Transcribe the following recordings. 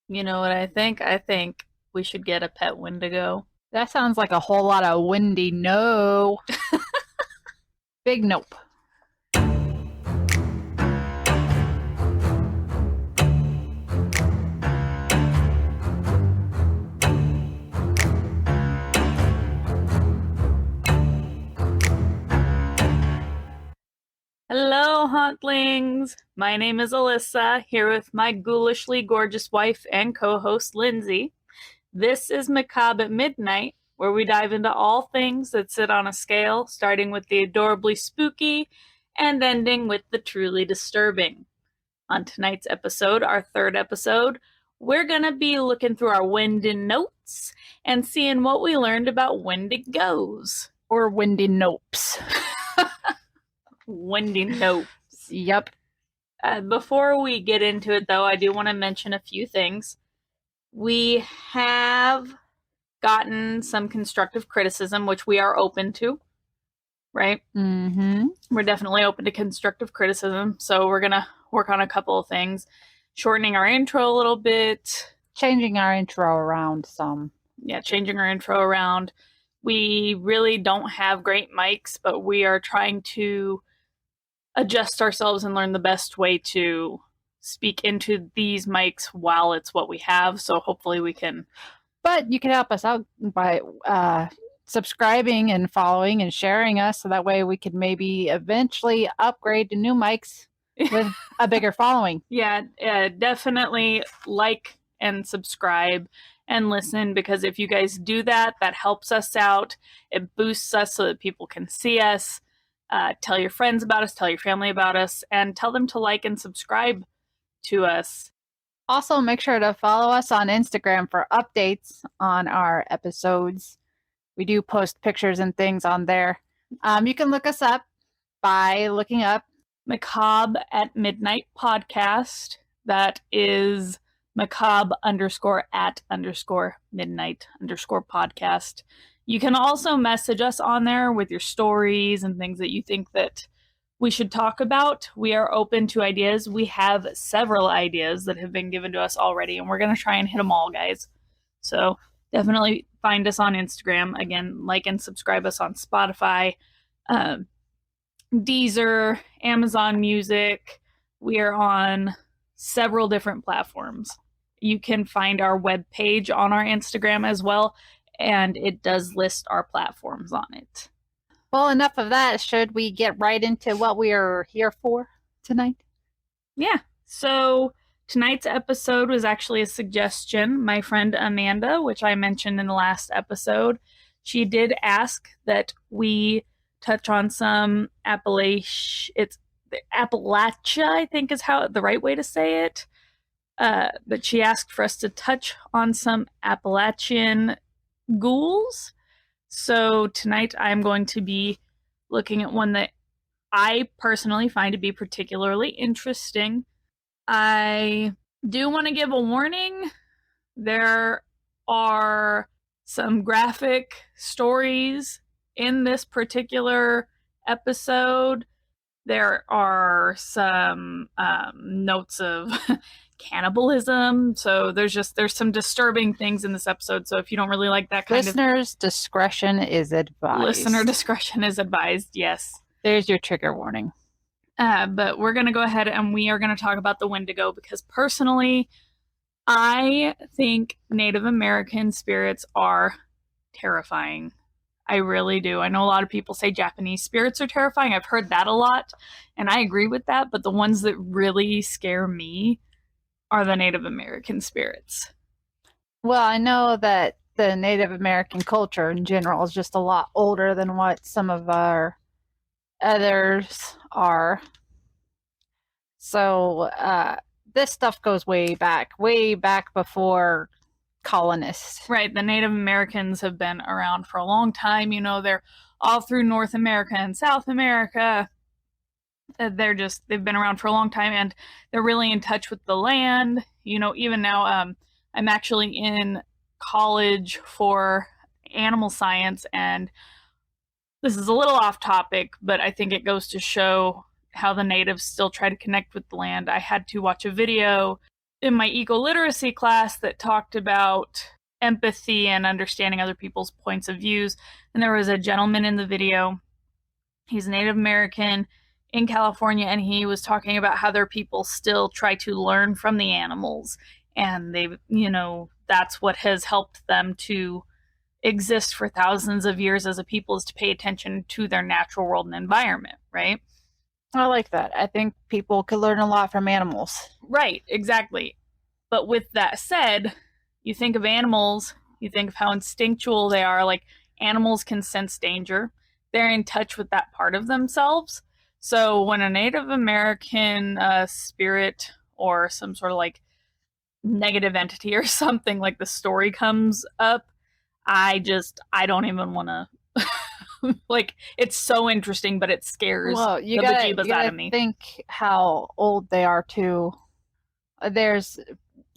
You know what I think? I think we should get a pet Wendigo. That sounds like a whole lot of Wendi-no. Big nope. Hello, hauntlings! My name is Alyssa, here with my ghoulishly gorgeous wife and co-host Lindsay. This is Macabre at Midnight, where we dive into all things that sit on a scale, starting with the adorably spooky and ending with the truly disturbing. On tonight's episode, our third episode, we're going to be looking through our Wendi notes and seeing what we learned about Wendigos. Or Wendi-nopes. Wendi-no. Yep. Before we get into it, though, I do want to mention a few things. We have gotten some constructive criticism, which we are open to, right? Mm-hmm. We're definitely open to constructive criticism, so we're going to work on a couple of things. Shortening our intro a little bit. Changing our intro around some. Yeah, changing our intro around. We really don't have great mics, but we are trying to adjust ourselves and learn the best way to speak into these mics while it's what we have. So hopefully we can. But you can help us out by subscribing and following and sharing us, so that way we could maybe eventually upgrade to new mics with a bigger following. Yeah, definitely like and subscribe and listen, because if you guys do that, that helps us out. It boosts us so that people can see us. Tell your friends about us, tell your family about us, and tell them to like and subscribe to us. Also, make sure to follow us on Instagram for updates on our episodes. We do post pictures and things on there. You can look us up by looking up Macabre at Midnight Podcast. That is macabre _at_midnight_podcast. You can also message us on there with your stories and things that you think that we should talk about. We are open to ideas. We have several ideas that have been given to us already, and we're going to try and hit them all, guys. So definitely find us on Instagram. Again, like and subscribe us on Spotify, Deezer, Amazon Music. We are on several different platforms. You can find our webpage on our Instagram as well, and it does list our platforms on it. Well, enough of that. Should we get right into what we are here for tonight? Yeah. So tonight's episode was actually a suggestion. My friend Amanda, which I mentioned in the last episode, she did ask that we touch on some Appalachia, I think is how the right way to say it. But she asked for us to touch on some Appalachian ghouls. So tonight I'm going to be looking at one that I personally find to be particularly interesting. I do want to give a warning. There are some graphic stories in this particular episode. There are some notes of cannibalism, so there's some disturbing things in this episode. So if you don't really like that kind Listeners' discretion is advised. Listener discretion is advised, yes. There's your trigger warning. But we're going to go ahead and we are going to talk about the Wendigo, because personally, I think Native American spirits are terrifying. I really do. I know a lot of people say Japanese spirits are terrifying. I've heard that a lot, and I agree with that. But the ones that really scare me are the Native American spirits. Well, I know that the Native American culture in general is just a lot older than what some of our others are. So this stuff goes way back before colonists. Right. The Native Americans have been around for a long time. You know, they're all through North America and South America. They've been around for a long time, and they're really in touch with the land. You know, even now, I'm actually in college for animal science, and this is a little off topic, but I think it goes to show how the natives still try to connect with the land. I had to watch a video in my eco-literacy class that talked about empathy and understanding other people's points of views. And there was a gentleman in the video. He's Native American in California, and he was talking about how their people still try to learn from the animals. And they, that's what has helped them to exist for thousands of years as a people, is to pay attention to their natural world and environment, right? I like that. I think people could learn a lot from animals. Right, exactly. But with that said, you think of animals, you think of how instinctual they are. Like, animals can sense danger. They're in touch with that part of themselves. So when a Native American spirit or some sort of like negative entity or something like the story comes up, I don't even want to. Like, it's so interesting, but it scares the bejeebus out of me. Think how old they are too. There's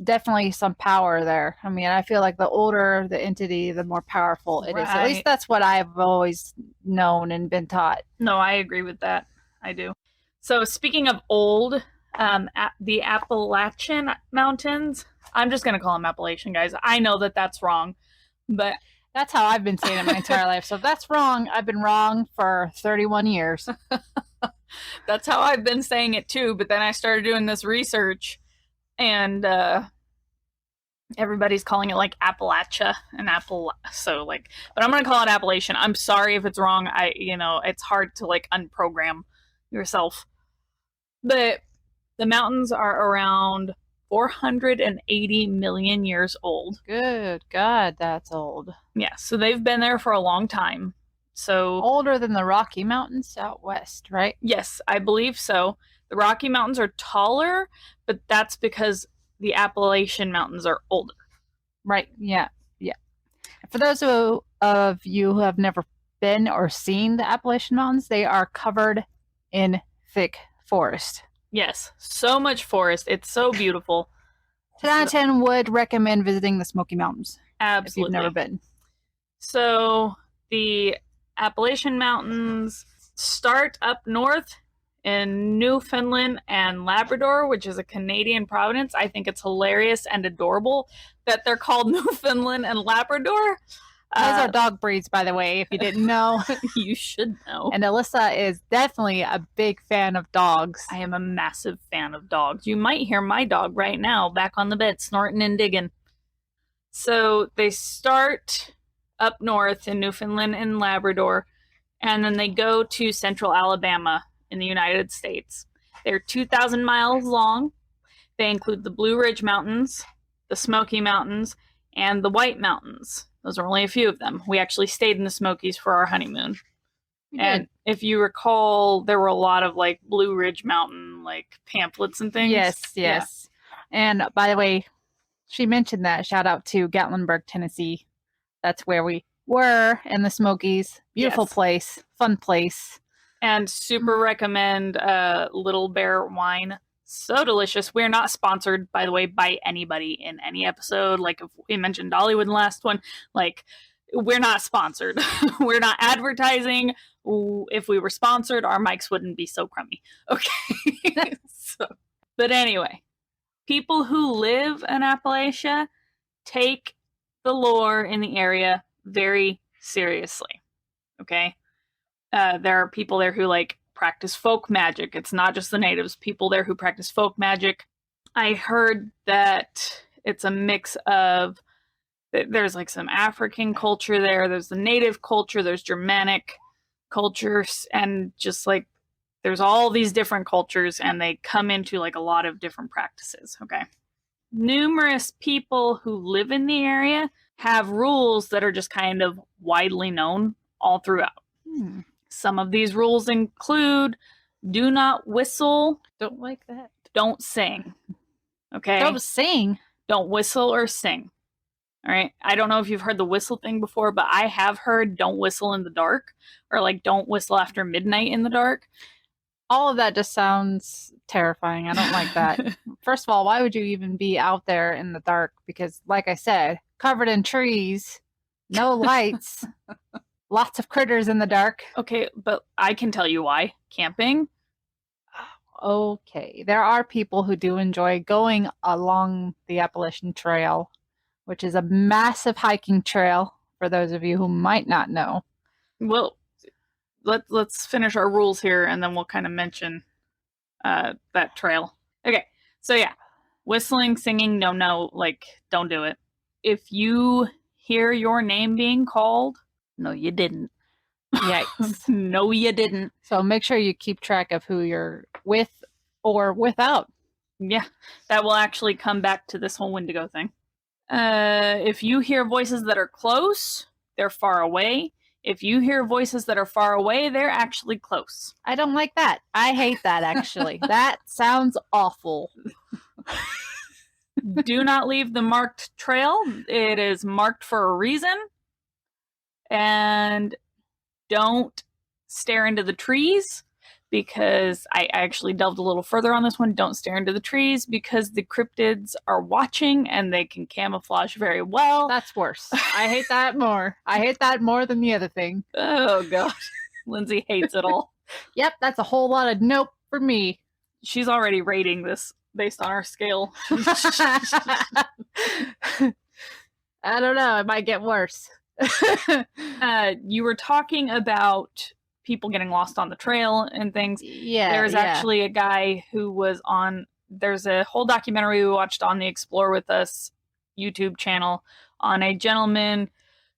definitely some power there. I mean, I feel like the older the entity, the more powerful it is. At least that's what I've always known and been taught. No, I agree with that. I do. So speaking of old, the Appalachian Mountains, I'm just going to call them Appalachian, guys. I know that that's wrong, but that's how I've been saying it my entire life. So if that's wrong, I've been wrong for 31 years. That's how I've been saying it too. But then I started doing this research, and everybody's calling it like Appalachia and so like, but I'm gonna call it Appalachian. I'm sorry if it's wrong. It's hard to like unprogram yourself. But the mountains are around 480 million years old. Good God, that's old. Yeah, so they've been there for a long time. So older than the Rocky Mountains out west, right? Yes, I believe so. The Rocky Mountains are taller, but that's because the Appalachian Mountains are older. Right, yeah. For those of you who have never been or seen the Appalachian Mountains, they are covered in thick forest. Yes, so much forest. It's so beautiful. 10 out of 10 would recommend visiting the Smoky Mountains. Absolutely. If you've never been. So the Appalachian Mountains start up north in Newfoundland and Labrador, which is a Canadian province. I think it's hilarious and adorable that they're called Newfoundland and Labrador. Those are dog breeds, by the way, if you didn't know. You should know. And Alyssa is definitely a big fan of dogs. I am a massive fan of dogs. You might hear my dog right now back on the bed snorting and digging. So they start up north in Newfoundland and Labrador, and then they go to central Alabama in the United States. They're 2,000 miles long. They include the Blue Ridge Mountains, the Smoky Mountains, and the White Mountains. Those are only a few of them. We actually stayed in the Smokies for our honeymoon. And if you recall, there were a lot of like Blue Ridge Mountain like pamphlets and things. Yes. Yeah. And by the way, she mentioned that. Shout out to Gatlinburg, Tennessee. That's where we were in the Smokies. Beautiful place, fun place. And super recommend Little Bear wine. So delicious. We're not sponsored, by the way, by anybody in any episode. Like, if we mentioned Dollywood in the last one, like, we're not sponsored. We're not advertising. If we were sponsored, our mics wouldn't be so crummy. Okay. But anyway, people who live in Appalachia take the lore in the area very seriously. Okay. There are people there who like practice folk magic. It's not just the natives, people there who practice folk magic. I heard that it's a mix of, there's like some African culture there, there's the native culture, there's Germanic cultures, and just like there's all these different cultures, and they come into like a lot of different practices. Okay. Numerous people who live in the area have rules that are just kind of widely known all throughout. Some of these rules include: do not whistle. Don't like that. Don't sing. Okay? Don't sing? Don't whistle or sing. All right? I don't know if you've heard the whistle thing before, but I have heard don't whistle in the dark, or like don't whistle after midnight in the dark. All of that just sounds terrifying. I don't like that. First of all, why would you even be out there in the dark? Because, like I said, covered in trees, no lights. Lots of critters in the dark. Okay, but I can tell you why. Camping. Okay. There are people who do enjoy going along the Appalachian Trail, which is a massive hiking trail for those of you who might not know. Well, let's finish our rules here, and then we'll kind of mention that trail. Okay, so yeah, whistling, singing, no, like, don't do it. If you hear your name being called, no, you didn't. Yikes. No, you didn't. So make sure you keep track of who you're with or without. Yeah, that will actually come back to this whole Wendigo thing. If you hear voices that are close, they're far away. If you hear voices that are far away, they're actually close. I don't like that. I hate that, actually. That sounds awful. Do not leave the marked trail. It is marked for a reason. And don't stare into the trees, because I actually delved a little further on this one. Don't stare into the trees because the cryptids are watching and they can camouflage very well. That's worse. I hate that more. I hate that more than the other thing. Oh, God. Lindsay hates it all. Yep, that's a whole lot of nope for me. She's already rating this based on our scale. I don't know. It might get worse. You were talking about people getting lost on the trail and things. Yeah. There's actually a guy who was on, there's a whole documentary we watched on the Explore With Us YouTube channel on a gentleman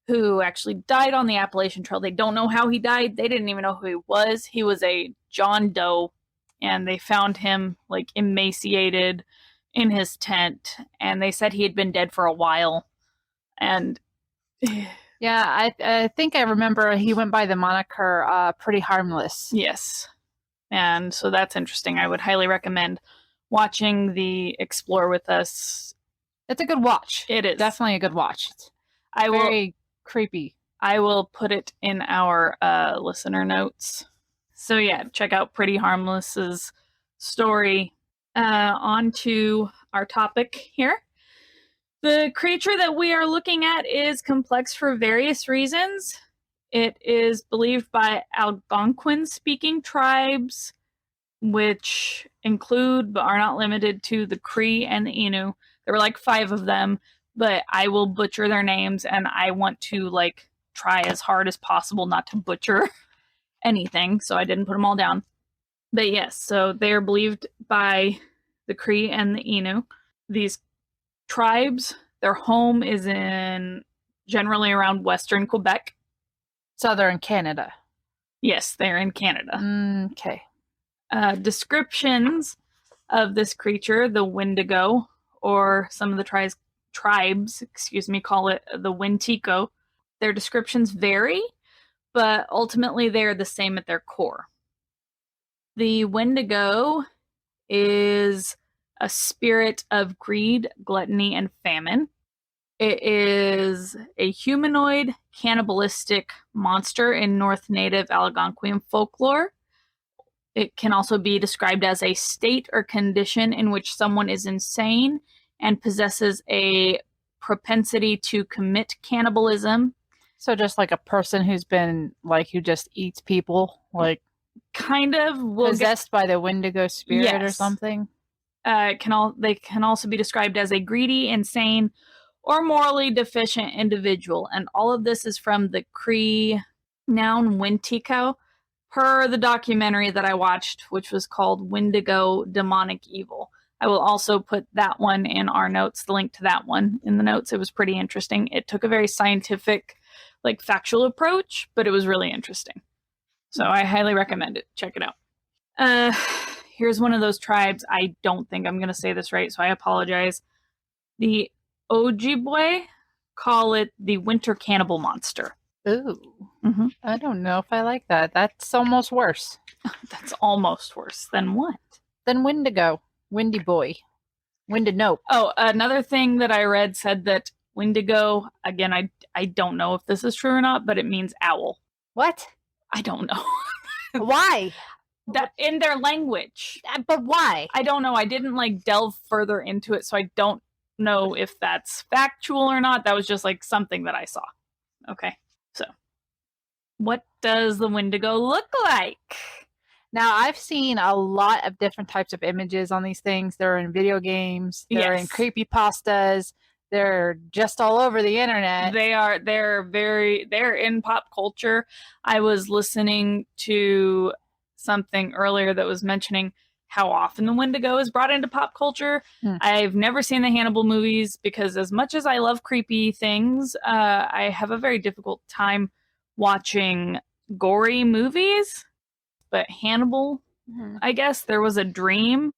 who actually died on the Appalachian Trail. They don't know how he died. They didn't even know who he was. He was a John Doe, and they found him like emaciated in his tent, and they said he had been dead for a while. And yeah, I think I remember he went by the moniker Pretty Harmless. Yes. And so that's interesting. I would highly recommend watching the Explore With Us. It's a good watch. It is. Definitely a good watch. It's very creepy. I will put it in our listener notes. So yeah, check out Pretty Harmless's story. On to our topic here. The creature that we are looking at is complex for various reasons. It is believed by Algonquin-speaking tribes, which include but are not limited to the Cree and the Innu. There were like 5 of them, but I will butcher their names, and I want to like try as hard as possible not to butcher anything, so I didn't put them all down. But yes, so they are believed by the Cree and the Innu. These tribes, their home is in generally around western Quebec. Southern Canada. Yes, they're in Canada. Okay. Descriptions of this creature, the Wendigo, or some of the tribes, call it the Wendigo. Their descriptions vary, but ultimately they are the same at their core. The Wendigo is a spirit of greed, gluttony, and famine. It is a humanoid, cannibalistic monster in North Native Algonquin folklore. It can also be described as a state or condition in which someone is insane and possesses a propensity to commit cannibalism. So just like a person who's been, like, who just eats people, like, kind of possessed by the Wendigo spirit or something. They can also be described as a greedy, insane, or morally deficient individual. And all of this is from the Cree noun Wendigo, per the documentary that I watched, which was called Wendigo Demonic Evil. I will also put that one in our notes, the link to that one in the notes. It was pretty interesting. It took a very scientific, like, factual approach, but it was really interesting. So I highly recommend it. Check it out. Here's one of those tribes. I don't think I'm going to say this right, so I apologize. The Ojibwe call it the winter cannibal monster. Ooh. Mm-hmm. I don't know if I like that. That's almost worse. That's almost worse. Than what? Than Wendigo. Windy boy. Wendi-no. Oh, another thing that I read said that Wendigo, again, I don't know if this is true or not, but it means owl. What? I don't know. Why? That in their language. But why? I don't know. I didn't like delve further into it, so I don't know if that's factual or not. That was just like something that I saw. Okay. So, what does the Wendigo look like? Now, I've seen a lot of different types of images on these things. They're in video games. They're in Yes. creepypastas. They're just all over the internet. They're in pop culture. I was listening to something earlier that was mentioning how often the Wendigo is brought into pop culture. I've never seen the Hannibal movies because as much as I love creepy things, I have a very difficult time watching gory movies. But Hannibal, I guess there was a dream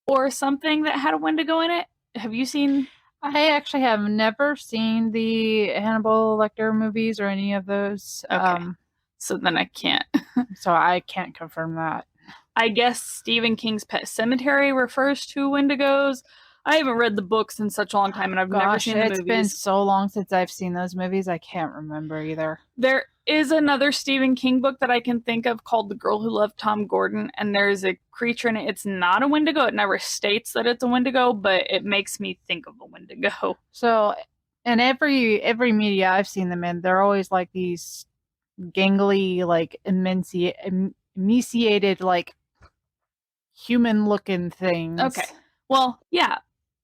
or something that had a Wendigo in it. Have you seen? I actually have never seen the Hannibal Lecter movies or any of those. Okay. So then I can't. So I can't confirm that. I guess Stephen King's Pet Sematary refers to Wendigos. I haven't read the books in such a long time, and I've never seen the movies. It's been so long since I've seen those movies, I can't remember either. There is another Stephen King book that I can think of called The Girl Who Loved Tom Gordon, and there's a creature in it. It's not a Wendigo. It never states that it's a Wendigo, but it makes me think of a Wendigo. So, in every media I've seen them in, they're always like these gangly, like emaciated, like human-looking things. Okay. Well, yeah.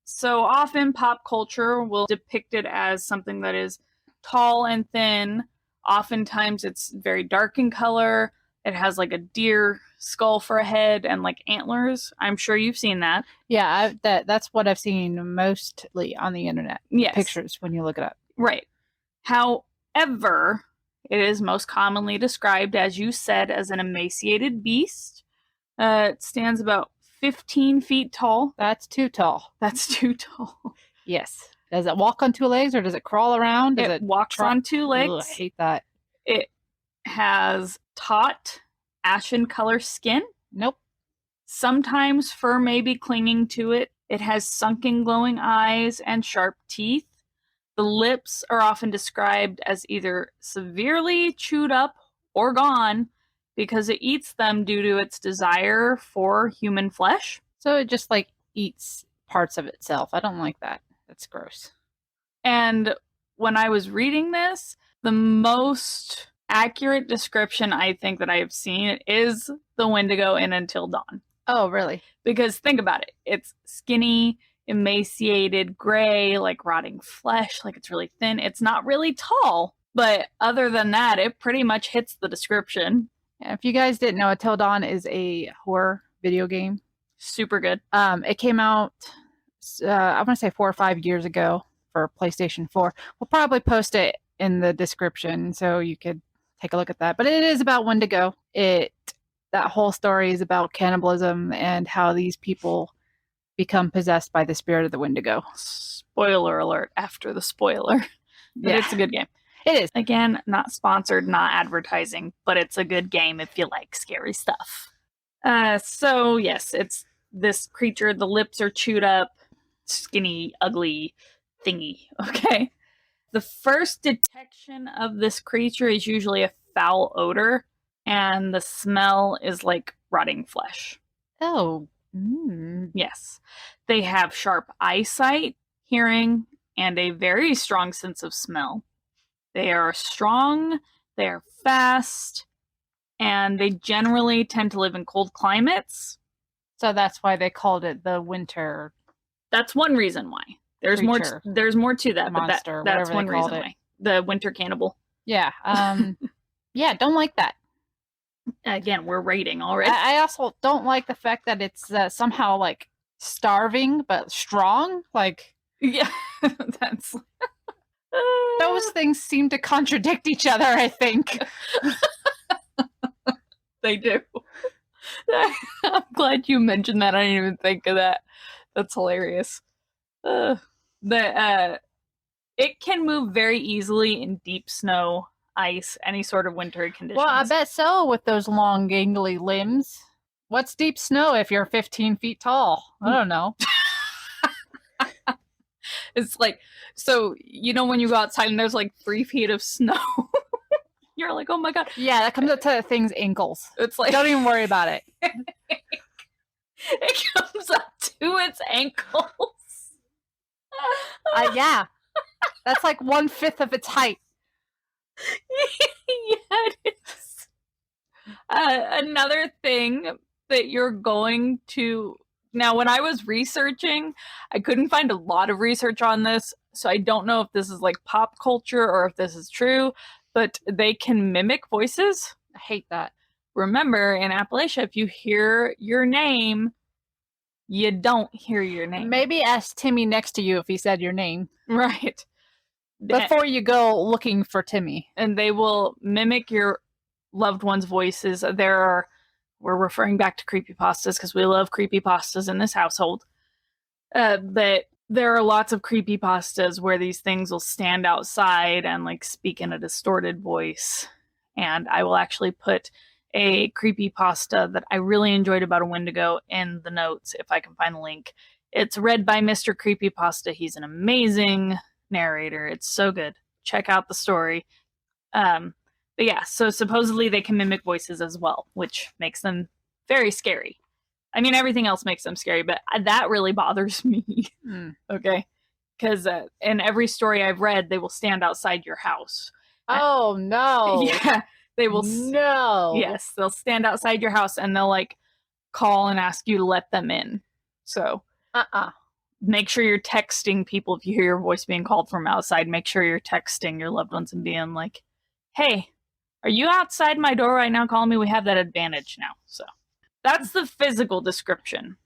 So often pop culture will depict it as something that is tall and thin. Oftentimes it's very dark in color. It has like a deer skull for a head and like antlers. I'm sure you've seen that. Yeah, that's what I've seen mostly on the internet. Yes. Pictures when you look it up. Right. However, it is most commonly described, as you said, as an emaciated beast. It stands about 15 feet tall. That's too tall. That's too tall. Yes. Does it walk on two legs or does it crawl around? It walks on two legs. Ugh, I hate that. It has taut, ashen color skin. Nope. Sometimes fur may be clinging to it. It has sunken, glowing eyes and sharp teeth. The lips are often described as either severely chewed up or gone because it eats them due to its desire for human flesh. So it just like eats parts of itself. I don't like that. That's gross. And when I was reading this, the most accurate description I think that I have seen is the Wendigo in Until Dawn. Oh, really? Because think about it. It's skinny, emaciated, gray, like rotting flesh, like it's really thin. It's not really tall, but other than that, it pretty much hits the description. Yeah, if you guys didn't know, Until Dawn is a horror video game. Super good. It came out, I want to say 4 or 5 years ago for PlayStation 4. We'll probably post it in the description so you could take a look at that. But it is about Wendigo. That whole story is about cannibalism and how these people become possessed by the spirit of the Wendigo. Spoiler alert after the spoiler. But Yeah. it's a good game. It is. Again, not sponsored, not advertising, but it's a good game if you like scary stuff. So yes, it's this creature. The lips are chewed up, skinny, ugly thingy. Okay. The first detection of this creature is usually a foul odor, and the smell is like rotting flesh. Oh. Yes. They have sharp eyesight, hearing, and a very strong sense of smell. They are strong, they are fast, and they generally tend to live in cold climates. So that's why they called it the winter. That's one reason why. There's creature, more to that, monster, but that's whatever one they called reason it. why. The winter cannibal. Yeah. Yeah, don't like that. Again, we're rating already. I also don't like the fact that it's somehow like starving but strong. Like, yeah, that's those things seem to contradict each other, I think. They do. I'm glad you mentioned that. I didn't even think of that. That's hilarious. It can move very easily in deep snow, ice, any sort of wintry conditions. Well, I bet so with those long, gangly limbs. What's deep snow if you're 15 feet tall? I don't know. It's like, so, you know, when you go outside and there's like 3 feet of snow, you're like, oh my god. Yeah, that comes up to the thing's ankles. It's like, don't even worry about it. It comes up to its ankles. Yeah. That's like 1/5 of its height. Yeah, it is. Another thing that you're going to... Now, when I was researching, I couldn't find a lot of research on this, so I don't know if this is like pop culture or if this is true, but they can mimic voices. I hate that. Remember, in Appalachia, if you hear your name, you don't hear your name. Maybe ask Timmy next to you if he said your name. Right. Before you go looking for Timmy. And they will mimic your loved ones' voices. We're referring back to creepypastas because we love creepypastas in this household. But there are lots of creepypastas where these things will stand outside and like speak in a distorted voice. And I will actually put a creepypasta that I really enjoyed about a Wendigo in the notes if I can find the link. It's read by Mr. Creepypasta. He's an amazing narrator. It's so good. Check out the story. But yeah, so supposedly they can mimic voices as well, which makes them very scary. I mean, everything else makes them scary, but that really bothers me. Okay? Because in every story I've read, they will stand outside your house. Oh, no. Yeah. They will. No. Yes, they'll stand outside your house and they'll like call and ask you to let them in. So, make sure you're texting people if you hear your voice being called from outside. Make sure you're texting your loved ones and being like, "Hey, are you outside my door right now calling me?" We have that advantage now. So, that's the physical description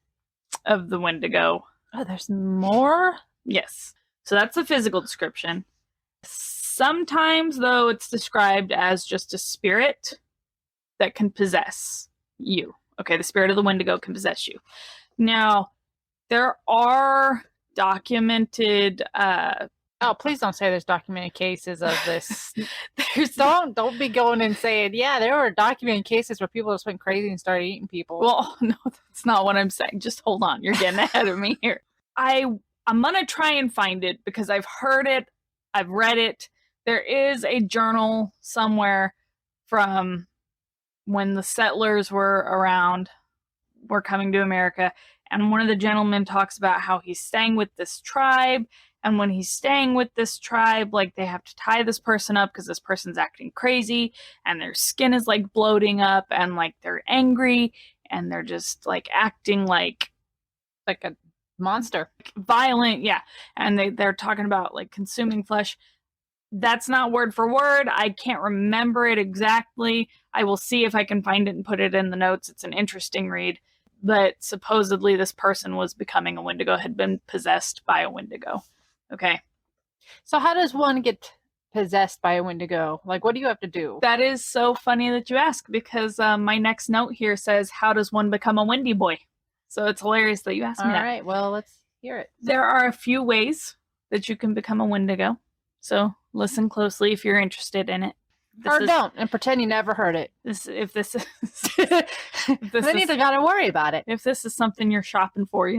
of the Wendigo. Oh, there's more? Yes. So that's the physical description. Sometimes, though, it's described as just a spirit that can possess you. Okay, the spirit of the Wendigo can possess you. Now, there are documented... Oh, please don't say there's documented cases of this. Don't be going and saying, yeah, there were documented cases where people just went crazy and started eating people. Well, no, that's not what I'm saying. Just hold on. You're getting ahead of me here. I'm going to try and find it because I've heard it. I've read it. There is a journal somewhere from when the settlers were coming to America, and one of the gentlemen talks about how he's staying with this tribe, and when he's staying with this tribe, like, they have to tie this person up because this person's acting crazy, and their skin is, like, bloating up, and, like, they're angry, and they're just, like, acting like a monster. Violent, yeah. And they're talking about, like, consuming flesh. That's not word for word. I can't remember it exactly. I will see if I can find it and put it in the notes. It's an interesting read. But supposedly this person was becoming a Wendigo, had been possessed by a Wendigo. Okay. So how does one get possessed by a Wendigo? Like, what do you have to do? That is so funny that you ask, because my next note here says, how does one become a Wendy boy? So it's hilarious that you asked me that. All right, well, let's hear it. There are a few ways that you can become a Wendigo. So listen closely if you're interested in it. Don't, and pretend you never heard it. Then you gotta worry about it. If this is something you're shopping for,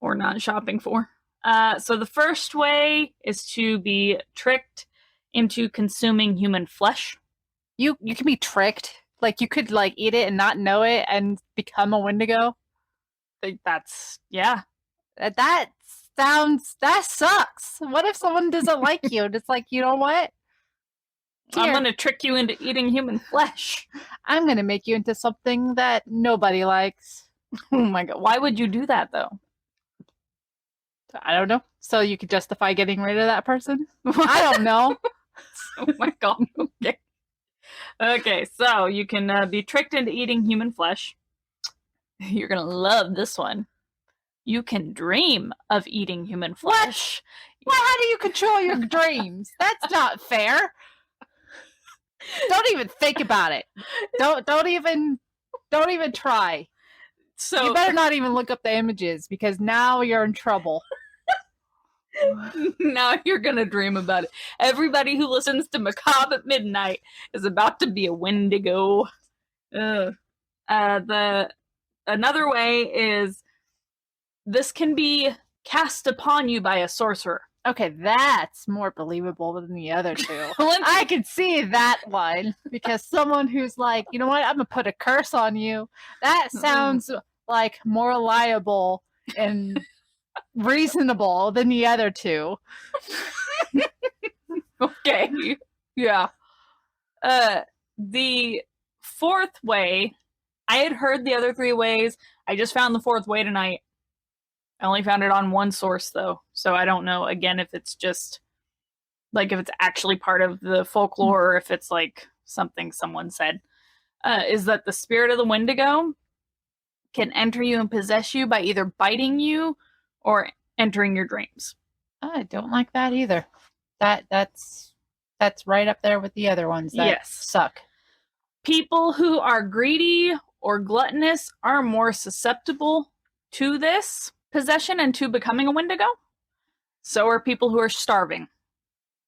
or not shopping for. So the first way is to be tricked into consuming human flesh. You can be tricked. Like, you could, like, eat it and not know it and become a Wendigo. That's, yeah. That sucks. What if someone doesn't like you? And it's like, you know what? Here. I'm going to trick you into eating human flesh. I'm going to make you into something that nobody likes. Oh my God. Why would you do that, though? I don't know. So you could justify getting rid of that person? I don't know. Oh my God. Okay. Okay, so you can be tricked into eating human flesh. You're going to love this one. You can dream of eating human flesh. What? Well, how do you control your dreams? That's not fair. Don't even think about it. Don't even try. So you better not even look up the images, because now you're in trouble. Now you're gonna dream about it. Everybody who listens to Macabre at Midnight is about to be a Wendigo. Another way is this can be cast upon you by a sorcerer. Okay, that's more believable than the other two. I can see that one, because someone who's like, you know what, I'm gonna put a curse on you. That sounds like more reliable and reasonable than the other two. Okay. Yeah. The fourth way, I had heard the other 3 ways. I just found the 4th way tonight. I only found it on one source, though. So I don't know, again, if it's just, like, if it's actually part of the folklore or if it's, like, something someone said. Is that the spirit of the Wendigo can enter you and possess you by either biting you or entering your dreams. I don't like that either. That's right up there with the other ones that suck. People who are greedy or gluttonous are more susceptible to this possession and to becoming a Wendigo. So are people who are starving.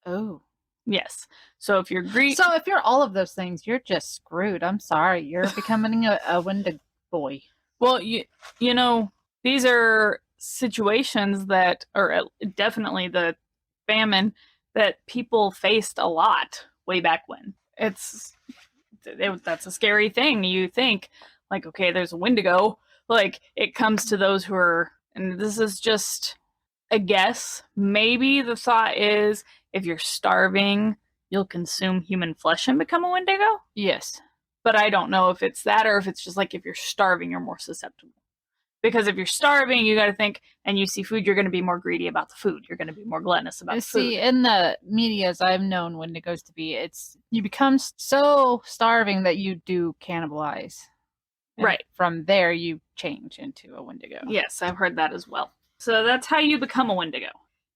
Oh. Yes. So if you're greedy... So if you're all of those things, you're just screwed. I'm sorry. You're becoming a Wendigo boy. Well, you know, these are situations that are definitely the famine that people faced a lot way back when. That's a scary thing. You think, like, okay, there's a Wendigo. Like, it comes to those who are, and this is just a guess. Maybe the thought is if you're starving, you'll consume human flesh and become a Wendigo? Yes. But I don't know if it's that or if it's just like if you're starving, you're more susceptible. Because if you're starving, you got to think, and you see food, you're going to be more greedy about the food. You're going to be more gluttonous about the food. See, in the medias I've known Wendigos to be, it's you become so starving that you do cannibalize. And right. From there, you change into a Wendigo. Yes, I've heard that as well. So that's how you become a Wendigo.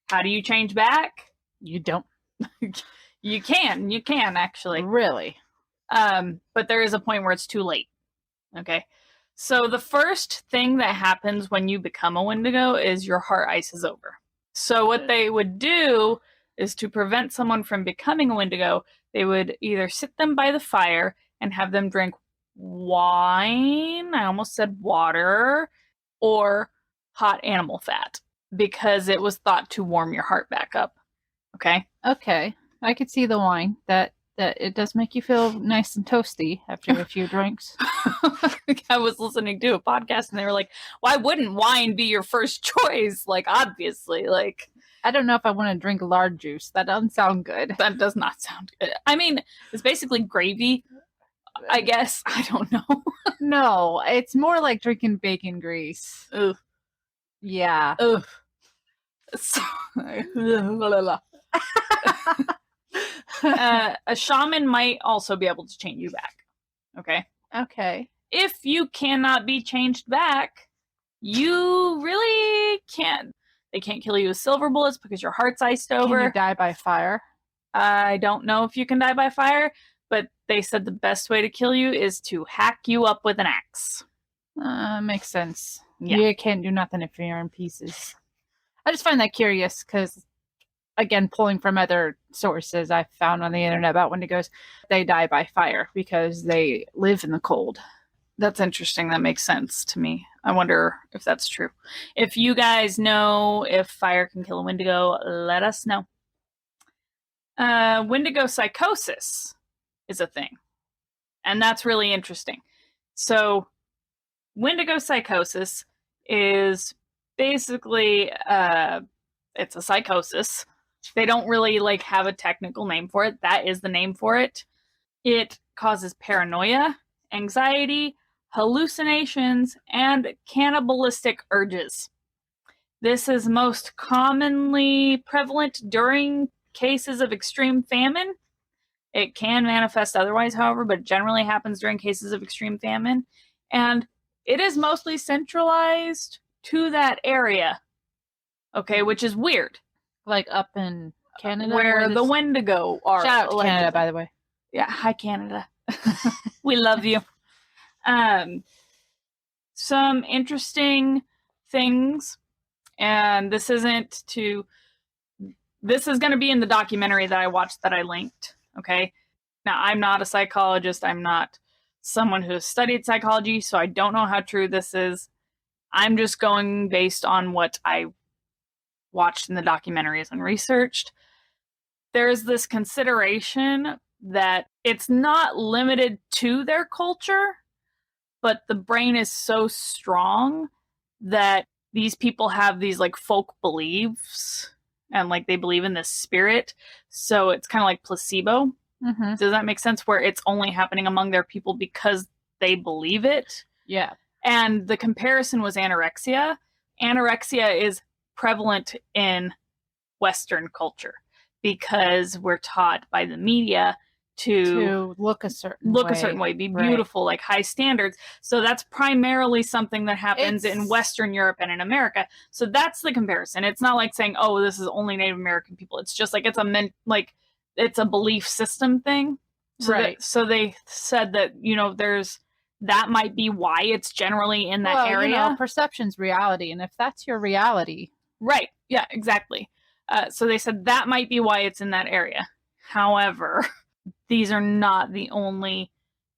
How do you change back? You don't. You can actually. Really? But there is a point where it's too late. Okay. So the first thing that happens when you become a Wendigo is your heart ices over. So what they would do is to prevent someone from becoming a Wendigo, they would either sit them by the fire and have them drink wine, I almost said water, or hot animal fat, because it was thought to warm your heart back up. Okay? Okay. I could see the wine. That it does make you feel nice and toasty after a few drinks. I was listening to a podcast and they were like, why wouldn't wine be your first choice? Like, obviously, like... I don't know if I want to drink lard juice. That doesn't sound good. That does not sound good. I mean, it's basically gravy, I guess. I don't know. No, it's more like drinking bacon grease. Ugh. Yeah. Ugh. So, a shaman might also be able to change you back. Okay? Okay. If you cannot be changed back, you really can't. They can't kill you with silver bullets because your heart's iced over. Can you die by fire? I don't know if you can die by fire, but they said the best way to kill you is to hack you up with an axe. Makes sense. Yeah. You can't do nothing if you're in pieces. I just find that curious because, again, pulling from other sources I found on the internet about Wendigos, they die by fire because they live in the cold. That's interesting. That makes sense to me. I wonder if that's true. If you guys know if fire can kill a Wendigo, let us know. Wendigo psychosis is a thing. And that's really interesting. So, Wendigo psychosis is basically, it's a psychosis. They don't really have a technical name for it. That is the name for it. It causes paranoia, anxiety, hallucinations, and cannibalistic urges. This is most commonly prevalent during cases of extreme famine. It can manifest otherwise, however, but generally happens during cases of extreme famine. And it is mostly centralized to that area. Okay, which is weird. Like up in Canada? Where the Wendigo are. Shout out to Canada, by the way. Yeah, hi Canada. We love you. Some interesting things, and this is going to be in the documentary that I watched that I linked. Okay. Now, I'm not a psychologist. I'm not someone who has studied psychology, so I don't know how true this is. I'm just going based on what I watched in the documentaries and researched. There's this consideration that it's not limited to their culture, but the brain is so strong that these people have these folk beliefs and they believe in this spirit. So it's kind of like placebo. Mm-hmm. Does that make sense? Where it's only happening among their people because they believe it. Yeah. And the comparison was anorexia. Anorexia is prevalent in Western culture because we're taught by the media to look a certain way, be beautiful, like high standards. So that's primarily something that happens in Western Europe and in America. So that's the comparison. It's not like saying, oh, this is only Native American people. It's just like it's a belief system thing. So right. So they said that, that might be why it's generally in that area. Perception's reality. And if that's your reality. Right. Yeah, exactly. So they said that might be why it's in that area. However, these are not the only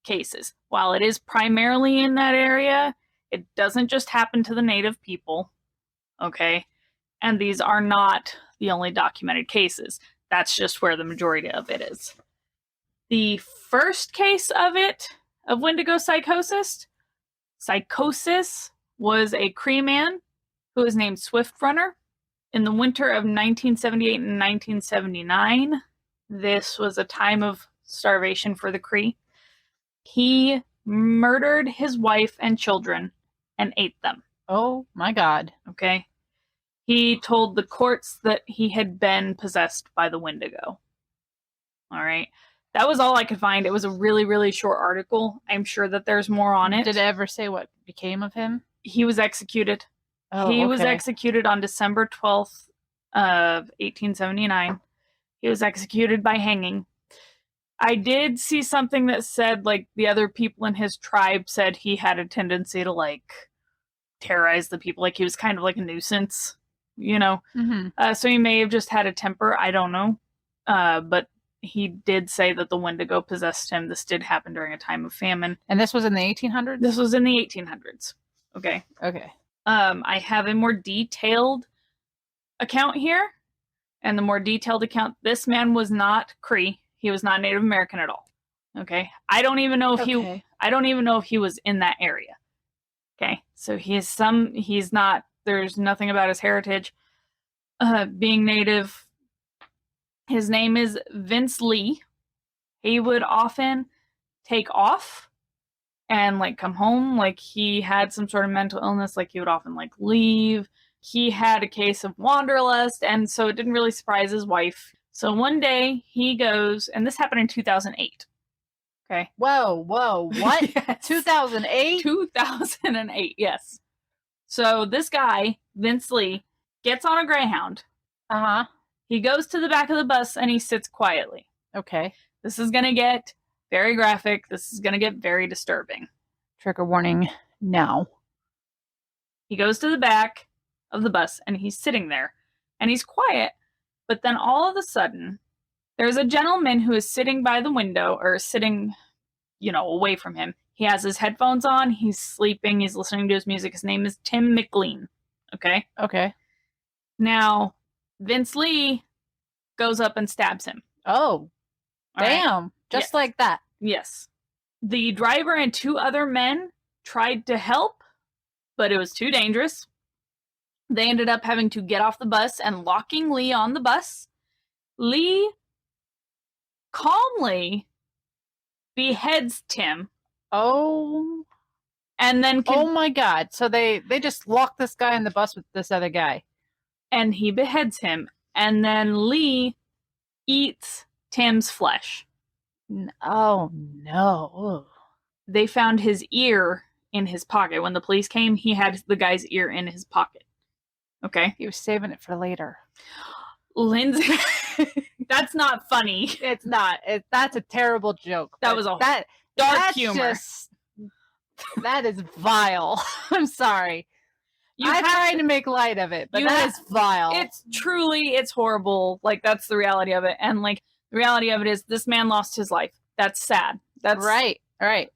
cases. While it is primarily in that area, it doesn't just happen to the native people. Okay. And these are not the only documented cases. That's just where the majority of it is. The first case of Wendigo psychosis was a Cree man who was named Swift Runner. In the winter of 1978 and 1979, this was a time of starvation for the Cree. He murdered his wife and children and ate them. Oh my God. Okay. He told the courts that he had been possessed by the Wendigo. All right. That was all I could find. It was a really, really short article. I'm sure that there's more on it. Did it ever say what became of him? He was executed. He was executed on December 12th of 1879. He was executed by hanging. I did see something that said, like, the other people in his tribe said he had a tendency to, like, terrorize the people. Like, he was kind of like a nuisance, Mm-hmm. So he may have just had a temper. I don't know. But he did say that the Wendigo possessed him. This did happen during a time of famine. And this was in the 1800s? This was in the 1800s. Okay. Okay. I have a more detailed account here. And the more detailed account, this man was not Cree. He was not Native American at all. Okay. I don't even know if he was in that area. Okay. So he's not, there's nothing about his heritage being Native. His name is Vince Lee. He would often take off and like come home. Like he had some sort of mental illness. Like he would often like leave. He had a case of wanderlust, and so it didn't really surprise his wife. So one day he goes, and this happened in 2008. Okay. Whoa, what? Yes. 2008? 2008, yes. So this guy, Vince Lee, gets on a Greyhound. Uh-huh. He goes to the back of the bus and he sits quietly. Okay. This is going to get very graphic. This is going to get very disturbing. Trigger warning now. He goes to the back of the bus and he's sitting there and he's quiet. But then all of a sudden, there's a gentleman who is sitting by the window or sitting, away from him. He has his headphones on. He's sleeping. He's listening to his music. His name is Tim McLean. Okay? Okay. Now, Vince Lee goes up and stabs him. Oh, damn. Right? Just like that. Yes. The driver and two other men tried to help, but it was too dangerous. They ended up having to get off the bus and locking Lee on the bus. Lee calmly beheads Tim. Oh. And then oh my God. So they just locked this guy in the bus with this other guy. And he beheads him. And then Lee eats Tim's flesh. Oh no. They found his ear in his pocket. When the police came, he had the guy's ear in his pocket. Okay. He was saving it for later. Lindsay, that's not funny. It's not. That's a terrible joke. That was dark humor. That is vile. I'm sorry. I'm trying to make light of it, but that is vile. It's horrible. Like, that's the reality of it. And, like, the reality of it is this man lost his life. That's sad. That's right.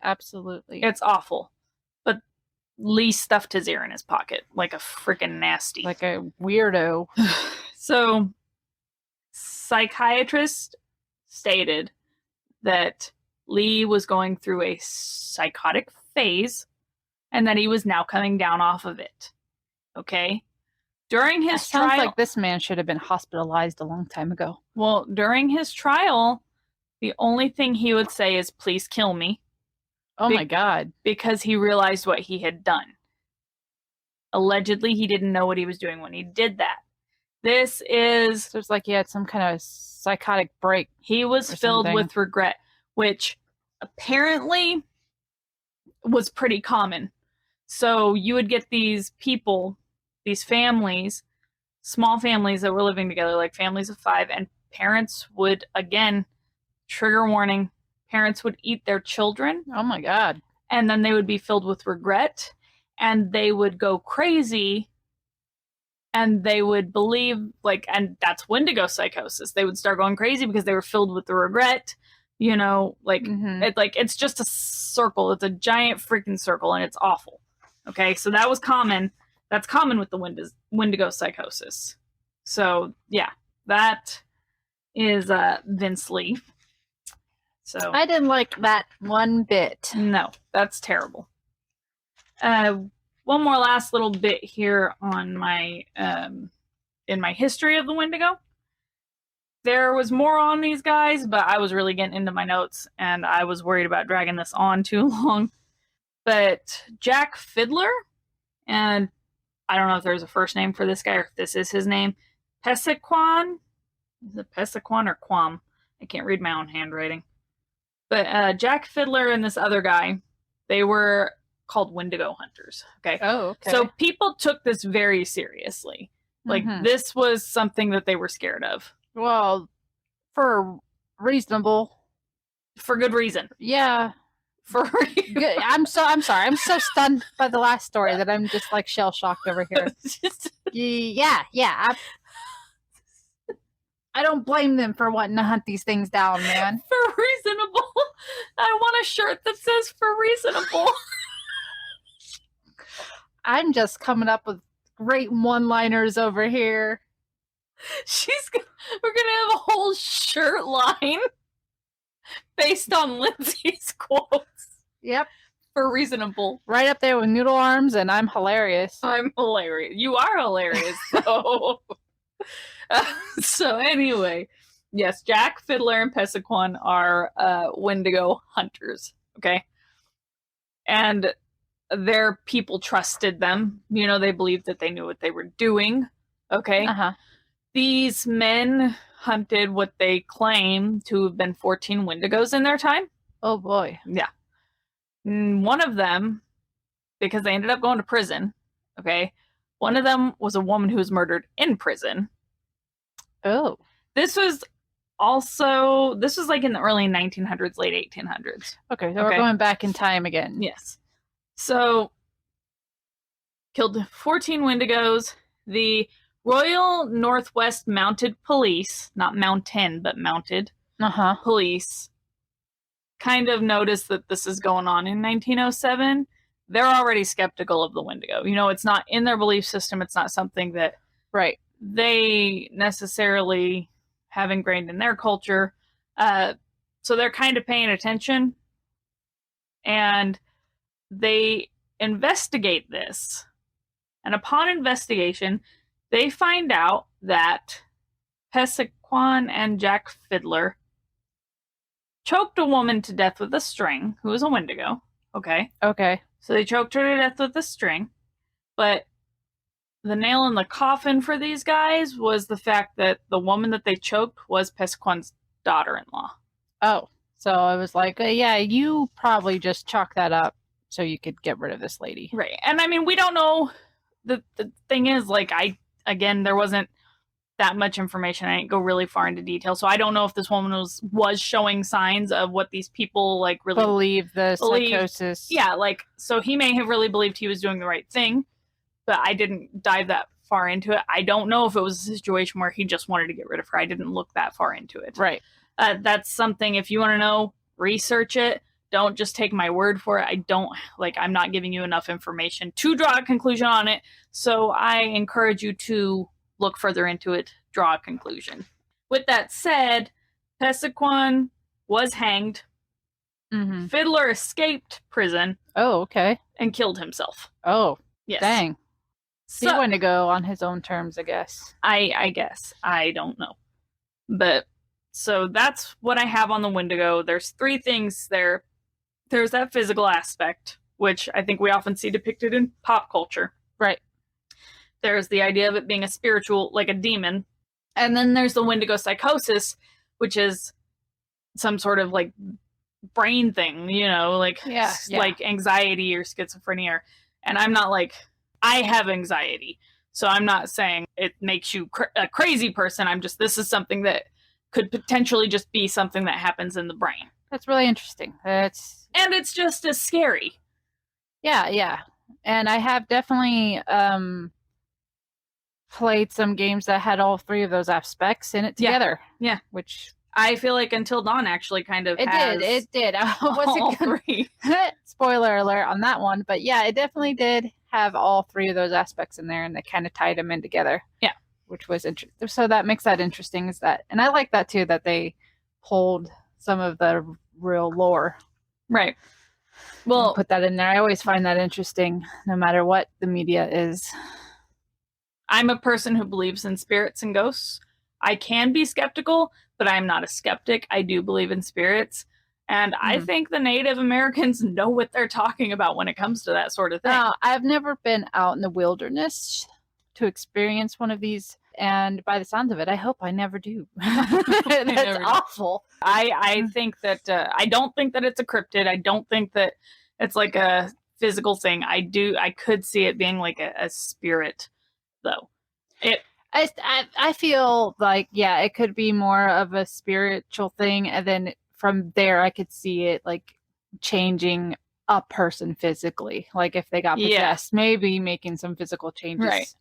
Absolutely. It's awful. But Lee stuffed his ear in his pocket like a freaking nasty. Like a weirdo. So, psychiatrist stated that Lee was going through a psychotic phase and that he was now coming down off of it. Okay? During his trial... Sounds like this man should have been hospitalized a long time ago. Well, during his trial, The only thing he would say is, please kill me. Oh my God. Because he realized what he had done. Allegedly, he didn't know what he was doing when he did that. This is... So it's like he had some kind of psychotic break. He was filled with regret, which apparently was pretty common. So you would get these people, these families, small families that were living together, like families of 5, and parents would, again, trigger warning, parents would eat their children. Oh my God. And then they would be filled with regret, and they would go crazy, and they would believe, like, and that's Wendigo psychosis. They would start going crazy because they were filled with the regret, you know, like, it's just a circle. It's a giant freaking circle, and it's awful. Okay, so that was common. That's common with the Wendigo psychosis. So, yeah, that is Vince Lee. So I didn't like that one bit. No, that's terrible. One more last little bit here on my in my history of the Wendigo. There was more on these guys, but I was really getting into my notes, and I was worried about dragging this on too long. But Jack Fiddler, and I don't know if there's a first name for this guy or if this is his name, Pesequan. Is it Pesequan or Quam? I can't read my own handwriting. But Jack Fiddler and this other guy, they were called Wendigo hunters. Okay. Oh, okay. So people took this very seriously. Like, this was something that they were scared of. Well, for good reason. Yeah. Good. I'm sorry. I'm so stunned by the last story that I'm just like shell shocked over here. Yeah. I don't blame them for wanting to hunt these things down, man. For reasonable. I want a shirt that says for reasonable. I'm just coming up with great one-liners over here. We're gonna have a whole shirt line based on Lindsay's quotes. Yep. For reasonable. Right up there with Noodle Arms, and I'm hilarious. I'm hilarious. You are hilarious, though. So anyway, yes, Jack Fiddler and Pesequan are Wendigo hunters, okay? And their people trusted them. You know, they believed that they knew what they were doing, okay? These men hunted what they claim to have been 14 Wendigos in their time. Oh, boy. Yeah. One of them, because they ended up going to prison, okay? One of them was a woman who was murdered in prison. Oh. This was like in the early 1900s, late 1800s. Okay, so we're going back in time again. Yes. So, killed 14 Wendigos. The Royal Northwest Mounted Police, not mountain, but mounted police, kind of noticed that this is going on in 1907. They're already skeptical of the Wendigo. You know, it's not in their belief system. It's not something that they necessarily have ingrained in their culture. So they're kind of paying attention. And they investigate this. And upon investigation, they find out that Pesequan and Jack Fiddler choked a woman to death with a string, who was a Wendigo. Okay. So they choked her to death with a string. But the nail in the coffin for these guys was the fact that the woman that they choked was Pesequan's daughter-in-law. Oh. So I was like, yeah, you probably just chalk that up so you could get rid of this lady. Right. And I mean, we don't know. The thing is, like, there wasn't that much information. I didn't go really far into detail. So I don't know if this woman was showing signs of what these people, like, really believe the psychosis. Yeah, like, so he may have really believed he was doing the right thing, but I didn't dive that far into it. I don't know if it was a situation where he just wanted to get rid of her. I didn't look that far into it. Right. That's something, if you want to know, research it. Don't just take my word for it. I'm not giving you enough information to draw a conclusion on it. So I encourage you to look further into it, draw a conclusion. With that said, Pesequan was hanged. Fiddler escaped prison. Oh, okay. And killed himself. Oh, yes. Dang. So, he wanted to go on his own terms, I guess. I guess. I don't know. But So that's what I have on the Wendigo. There's 3 things there. There's that physical aspect, which I think we often see depicted in pop culture. Right. There's the idea of it being a spiritual, like a demon. And then there's the Wendigo psychosis, which is some sort of like brain thing, like anxiety or schizophrenia. And I'm not like, I have anxiety. So I'm not saying it makes you a crazy person. I'm just, this is something that could potentially just be something that happens in the brain. That's really interesting. And it's just as scary. Yeah. And I have definitely played some games that had all 3 of those aspects in it together. Yeah. Which I feel like Until Dawn actually kind of It did. I wasn't all 3. Spoiler alert on that one. But yeah, it definitely did have all 3 of those aspects in there, and they kind of tied them in together. Yeah. Which was interesting. So that makes that interesting, and I like that too, that they pulled some of the real lore. Right. Well, put that in there. I always find that interesting, no matter what the media is. I'm a person who believes in spirits and ghosts. I can be skeptical, but I'm not a skeptic. I do believe in spirits. And I think the Native Americans know what they're talking about when it comes to that sort of thing. I've never been out in the wilderness to experience one of these, and by the sounds of it, I hope I never do. That's awful. I think that I don't think that it's a cryptid. I don't think that it's like a physical thing. I could see it being like a spirit, though. I feel like, yeah, it could be more of a spiritual thing, and then from there I could see it like changing a person physically, like if they got possessed, maybe making some physical changes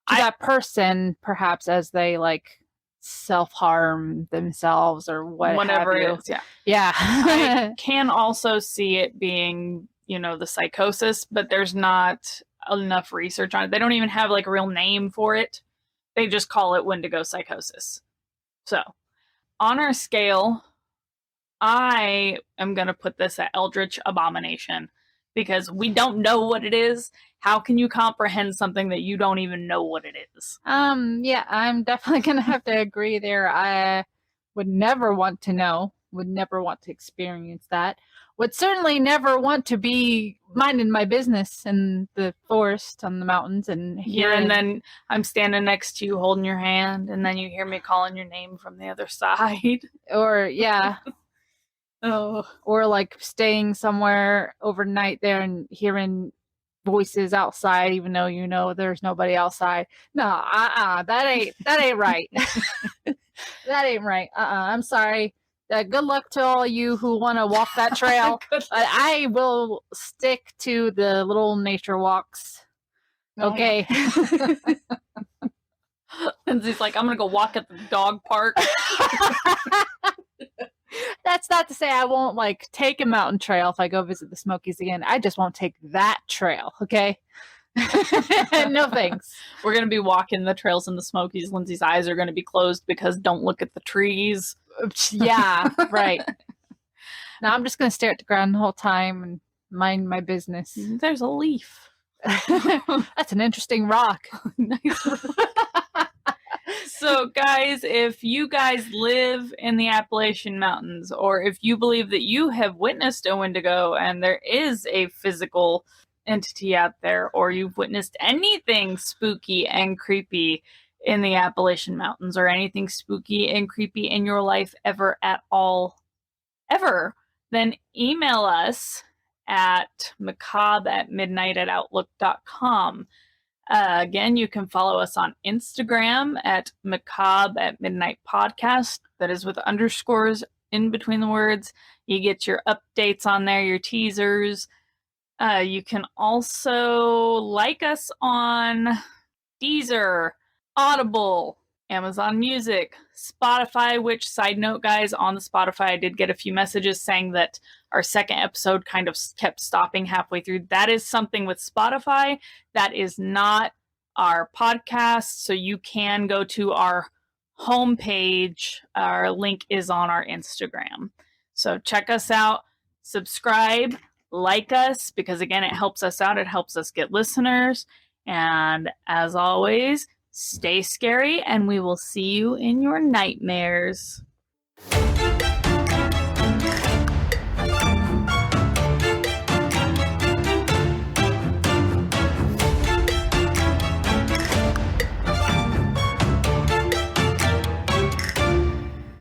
to that person, perhaps as they like self-harm themselves or whatever it is. Yeah. I can also see it being, the psychosis, but there's not enough research on it. They don't even have like a real name for it. They just call it Wendigo psychosis. So on our scale, I am going to put this at Eldritch Abomination, because we don't know what it is. How can you comprehend something that you don't even know what it is? Yeah, I'm definitely going to have to agree there. I would never want to know, would never want to experience that. Would certainly never want to be minding my business in the forest, on the mountains, and here. And then I'm standing next to you holding your hand, and then you hear me calling your name from the other side. Or, yeah. Oh. Or like staying somewhere overnight there and hearing voices outside, even though there's nobody outside. No, that ain't right. That ain't right. I'm sorry. Good luck to all you who want to walk that trail. I will stick to the little nature walks. Okay. Lindsay's like, I'm gonna go walk at the dog park. That's not to say I won't like take a mountain trail if I go visit the Smokies again. I just won't take that trail, okay? No thanks. We're going to be walking the trails in the Smokies. Lindsay's eyes are going to be closed because don't look at the trees. Yeah, right. Now I'm just going to stare at the ground the whole time and mind my business. There's a leaf. That's an interesting rock. Nice rock. So, guys, if you guys live in the Appalachian Mountains, or if you believe that you have witnessed a Wendigo and there is a physical entity out there, or you've witnessed anything spooky and creepy in the Appalachian Mountains, or anything spooky and creepy in your life ever at all, ever, then email us at macabre@midnight@outlook.com. Again, you can follow us on Instagram at macabre@midnight-podcast. That is with underscores in between the words. You get your updates on there, your teasers. You can also like us on Deezer, Audible, Amazon Music, Spotify, which, side note, guys, on the Spotify, I did get a few messages saying that our second episode kind of kept stopping halfway through. That is something with Spotify. That is not our podcast. So you can go to our homepage. Our link is on our Instagram. So check us out, subscribe, like us, because again, it helps us out. It helps us get listeners. And as always, stay scary, and we will see you in your nightmares.